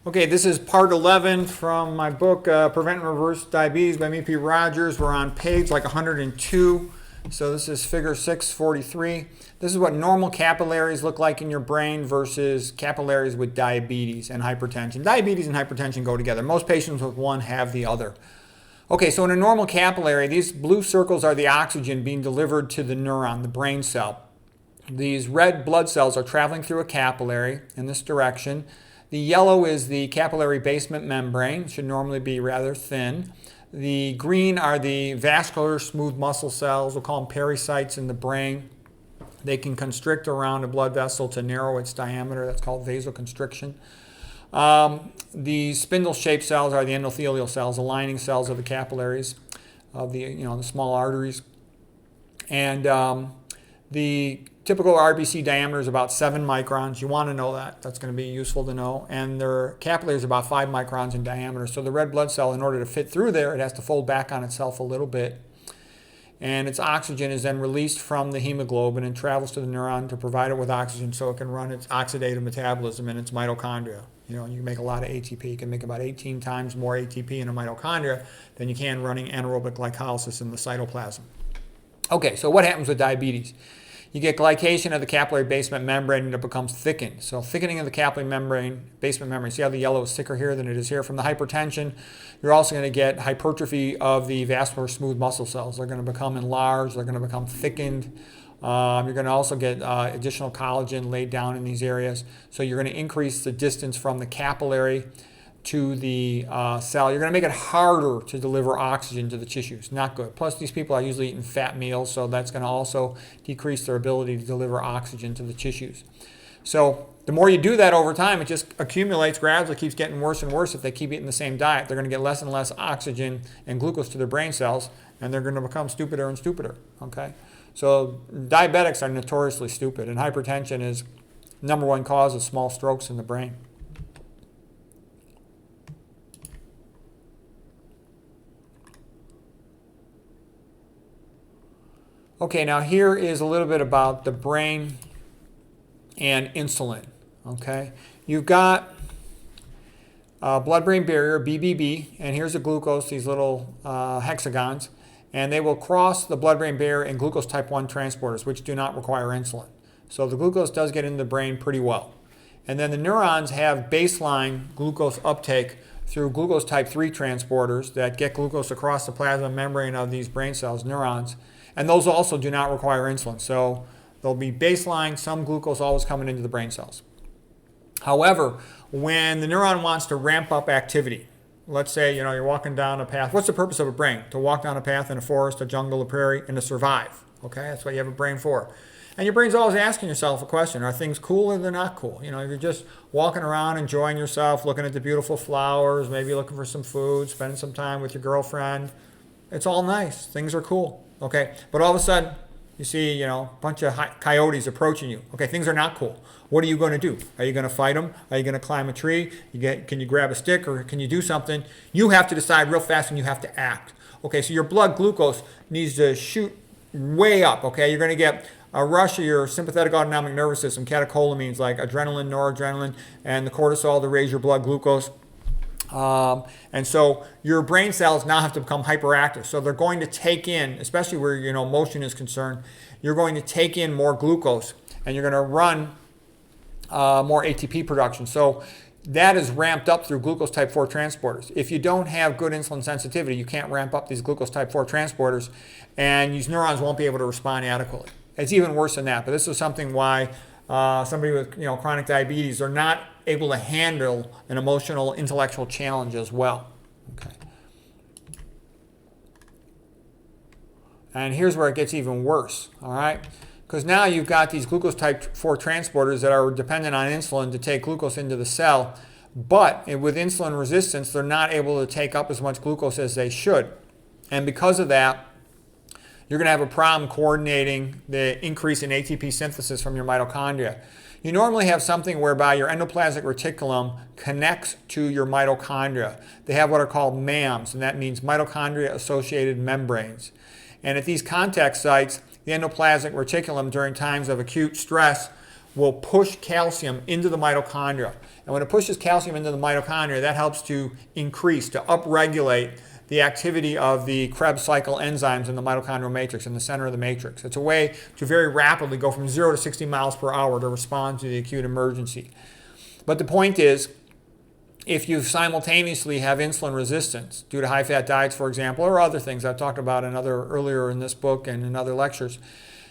Okay, this is part 11 from my book, Prevent and Reverse Diabetes by Me.P. Rogers. We're on page like 102. So this is figure 643. This is what normal capillaries look like in your brain versus capillaries with diabetes and hypertension. Diabetes and hypertension go together. Most patients with one have the other. Okay, so in a normal capillary, these blue circles are the oxygen being delivered to the neuron, the brain cell. These red blood cells are traveling through a capillary in this direction. The yellow is the capillary basement membrane. It should normally be rather thin. The green are the vascular smooth muscle cells. We'll call them pericytes in the brain. They can constrict around a blood vessel to narrow its diameter. That's called vasoconstriction. The spindle-shaped cells are the endothelial cells, the lining cells of the capillaries, of the small arteries. And the typical RBC diameter is about 7 microns. You want to know that. That's going to be useful to know. And their capillary is about 5 microns in diameter. So the red blood cell, in order to fit through there, it has to fold back on itself a little bit. And its oxygen is then released from the hemoglobin and travels to the neuron to provide it with oxygen so it can run its oxidative metabolism in its mitochondria. You can make a lot of ATP. You can make about 18 times more ATP in a mitochondria than you can running anaerobic glycolysis in the cytoplasm. Okay, so what happens with diabetes? You get glycation of the capillary basement membrane and it becomes thickened. So thickening of the capillary membrane, basement membrane. See how the yellow is thicker here than it is here? From the hypertension, you're also going to get hypertrophy of the vascular smooth muscle cells. They're going to become enlarged. They're going to become thickened. You're going to also get additional collagen laid down in these areas. So you're going to increase the distance from the capillary to the cell. You're going to make it harder to deliver oxygen to the tissues. Not good. Plus, these people are usually eating fat meals, so that's going to also decrease their ability to deliver oxygen to the tissues. So the more you do that over time, it just accumulates, gradually keeps getting worse and worse if they keep eating the same diet. They're going to get less and less oxygen and glucose to their brain cells, and they're going to become stupider and stupider. Okay? So diabetics are notoriously stupid, and hypertension is number one cause of small strokes in the brain. Okay, now here is a little bit about the brain and insulin. Okay, you've got blood-brain barrier, BBB, and here's the glucose, these little hexagons, and they will cross the blood-brain barrier in glucose type 1 transporters, which do not require insulin. So the glucose does get into the brain pretty well. And then the neurons have baseline glucose uptake through glucose type 3 transporters that get glucose across the plasma membrane of these brain cells, neurons. And those also do not require insulin. So there'll be baseline, some glucose always coming into the brain cells. However, when the neuron wants to ramp up activity, let's say you're walking down a path. What's the purpose of a brain? To walk down a path in a forest, a jungle, a prairie, and to survive. Okay, that's what you have a brain for. And your brain's always asking yourself a question. Are things cool or they're not cool? If you're just walking around, enjoying yourself, looking at the beautiful flowers, maybe looking for some food, spending some time with your girlfriend, it's all nice. Things are cool. Okay, but all of a sudden, you see, a bunch of coyotes approaching you. Okay, things are not cool. What are you going to do? Are you going to fight them? Are you going to climb a tree? Can you grab a stick or can you do something? You have to decide real fast and you have to act. Okay, so your blood glucose needs to shoot way up. Okay, you're going to get a rush of your sympathetic autonomic nervous system, catecholamines like adrenaline, noradrenaline, and the cortisol to raise your blood glucose. And so your brain cells now have to become hyperactive. So they're going to take in, especially where motion is concerned, you're going to take in more glucose and you're going to run more ATP production. So that is ramped up through glucose type 4 transporters. If you don't have good insulin sensitivity, you can't ramp up these glucose type 4 transporters, and these neurons won't be able to respond adequately. It's even worse than that. But this is something why somebody with chronic diabetes are not able to handle an emotional, intellectual challenge as well. Okay. And here's where it gets even worse. All right, because now you've got these glucose type 4 transporters that are dependent on insulin to take glucose into the cell, but with insulin resistance, they're not able to take up as much glucose as they should, and because of that, you're going to have a problem coordinating the increase in ATP synthesis from your mitochondria. You normally have something whereby your endoplasmic reticulum connects to your mitochondria. They have what are called MAMs, and that means mitochondria-associated membranes. And at these contact sites, the endoplasmic reticulum during times of acute stress will push calcium into the mitochondria. And when it pushes calcium into the mitochondria, that helps to increase, to upregulate the activity of the Krebs cycle enzymes in the mitochondrial matrix, in the center of the matrix. It's a way to very rapidly go from 0 to 60 miles per hour to respond to the acute emergency. But the point is, if you simultaneously have insulin resistance due to high-fat diets, for example, or other things I've talked about earlier in this book and in other lectures,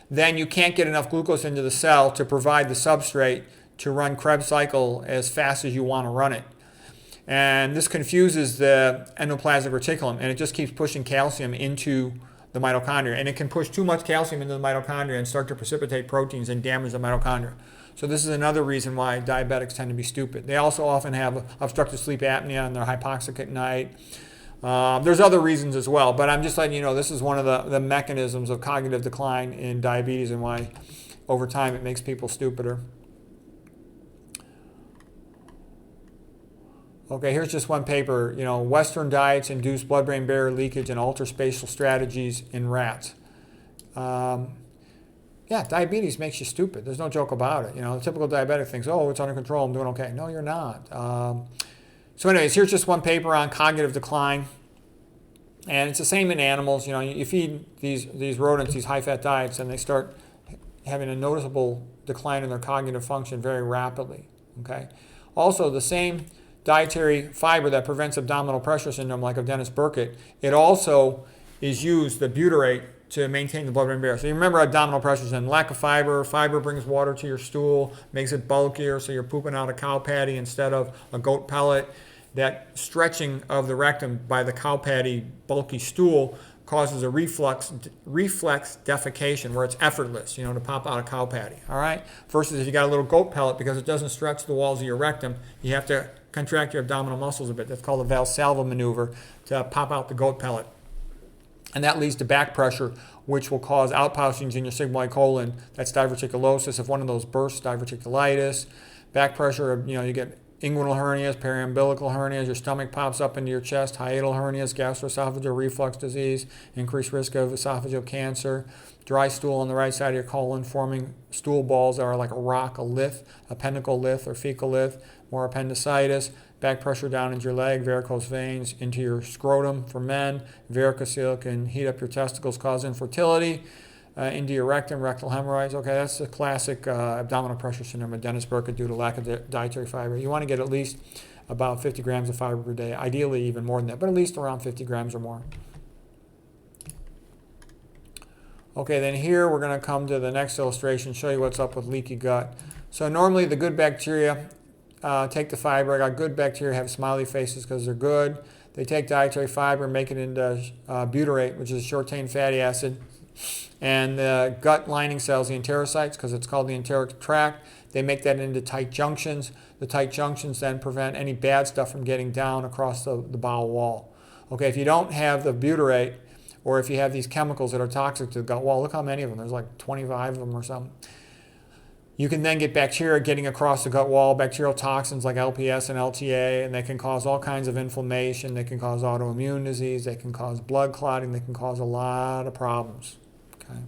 then you can't get enough glucose into the cell to provide the substrate to run Krebs cycle as fast as you want to run it. And this confuses the endoplasmic reticulum, and it just keeps pushing calcium into the mitochondria. And it can push too much calcium into the mitochondria and start to precipitate proteins and damage the mitochondria. So this is another reason why diabetics tend to be stupid. They also often have obstructive sleep apnea and they're hypoxic at night. There's other reasons as well, but I'm just letting you know this is one of the mechanisms of cognitive decline in diabetes and why over time it makes people stupider. Okay, here's just one paper. Western diets induce blood-brain barrier leakage and alter spatial strategies in rats. Yeah, diabetes makes you stupid. There's no joke about it. The typical diabetic thinks, oh, it's under control, I'm doing okay. No, you're not. So anyways, here's just one paper on cognitive decline. And it's the same in animals. You feed these rodents these high-fat diets and they start having a noticeable decline in their cognitive function very rapidly. Okay. Also, the same dietary fiber that prevents abdominal pressure syndrome, like of Dennis Burkitt, it also is used, the butyrate, to maintain the blood-brain barrier. So you remember abdominal pressure syndrome, lack of fiber. Fiber brings water to your stool, makes it bulkier, so you're pooping out a cow patty instead of a goat pellet. That stretching of the rectum by the cow patty bulky stool causes a reflex defecation where it's effortless, to pop out a cow patty, all right? Versus if you got a little goat pellet, because it doesn't stretch the walls of your rectum, you have to contract your abdominal muscles a bit. That's called the Valsalva maneuver to pop out the goat pellet. And that leads to back pressure, which will cause outpouchings in your sigmoid colon. That's diverticulosis. If one of those bursts, diverticulitis. Back pressure, you get inguinal hernias, periumbilical hernias, your stomach pops up into your chest, hiatal hernias, gastroesophageal reflux disease, increased risk of esophageal cancer, dry stool on the right side of your colon, forming stool balls that are like a rock, a lith, appendical lith or fecal lith, more appendicitis, back pressure down into your leg, varicose veins, into your scrotum for men, varicocele can heat up your testicles, cause infertility, into your rectum, rectal hemorrhoids. Okay, that's the classic abdominal pressure syndrome of Dennis Burkitt due to lack of dietary fiber. You want to get at least about 50 grams of fiber per day, ideally even more than that, but at least around 50 grams or more. Okay, then here we're going to come to the next illustration, show you what's up with leaky gut. So normally the good bacteria take the fiber. I got good bacteria have smiley faces because they're good. They take dietary fiber and make it into butyrate, which is a short-chain fatty acid. And the gut lining cells, the enterocytes, because it's called the enteric tract, they make that into tight junctions. The tight junctions then prevent any bad stuff from getting down across the bowel wall. Okay, if you don't have the butyrate, or if you have these chemicals that are toxic to the gut wall, look how many of them, there's like 25 of them or something. You can then get bacteria getting across the gut wall, bacterial toxins like LPS and LTA, and they can cause all kinds of inflammation. They can cause autoimmune disease. They can cause blood clotting. They can cause a lot of problems. Okay.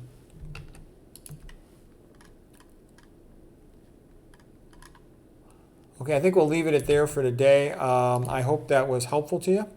Okay, I think we'll leave it at there for today. I hope that was helpful to you.